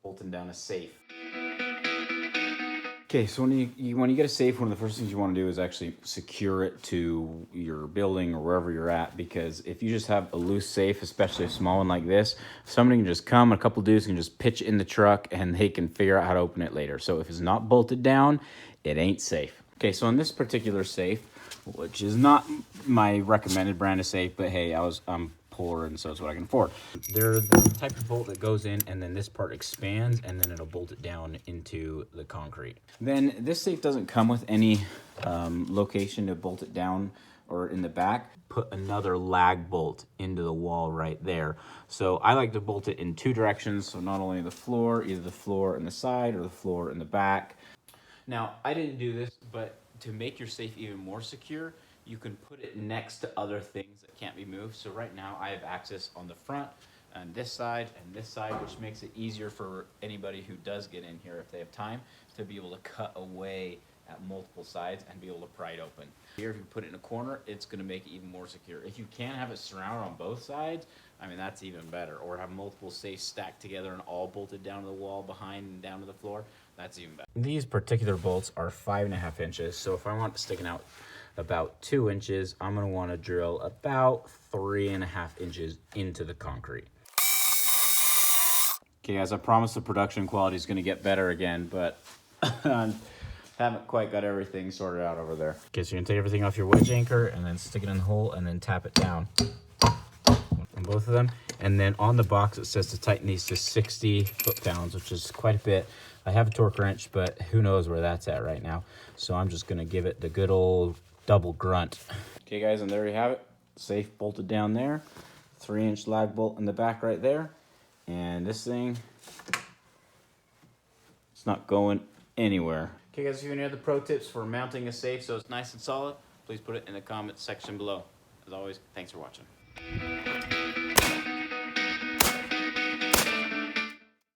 bolting down a safe. Okay, so when you get a safe, one of the first things you want to do is actually secure it to your building or wherever you're at, because if you just have a loose safe, especially a small one like this, somebody can just come, a couple dudes can just pitch it in the truck and they can figure out how to open it later. So if it's not bolted down, it ain't safe. Okay, so in this particular safe, which is not my recommended brand of safe, but hey, I'm poor and so it's what I can afford. They're the type of bolt that goes in and then this part expands and then it'll bolt it down into the concrete. Then this safe doesn't come with any location to bolt it down or in the back. Put another lag bolt into the wall right there. So I like to bolt it in two directions. So not only the floor, either the floor in the side or the floor in the back. Now, I didn't do this, but to make your safe even more secure, you can put it next to other things that can't be moved. So right now I have access on the front and this side, which makes it easier for anybody who does get in here, if they have time, to be able to cut away at multiple sides and be able to pry it open. Here, if you put it in a corner, it's gonna make it even more secure. If you can have it surrounded on both sides, I mean, that's even better. Or have multiple safes stacked together and all bolted down to the wall behind and down to the floor, that's even better. These particular bolts are 5.5 inches. So if I want it sticking out about 2 inches, I'm gonna wanna drill about 3.5 inches into the concrete. Okay, as I promised, the production quality is gonna get better again, but haven't quite got everything sorted out over there. Okay, so you're gonna take everything off your wedge anchor and then stick it in the hole and then tap it down on both of them. And then on the box, it says to tighten these to 60 foot-pounds, which is quite a bit. I have a torque wrench, but who knows where that's at right now. So I'm just gonna give it the good old double grunt. Okay guys, and there you have it. Safe bolted down there. 3-inch lag bolt in the back right there. And this thing, it's not going anywhere. Okay guys, if you have any other pro tips for mounting a safe so it's nice and solid, please put it in the comments section below. As always, thanks for watching.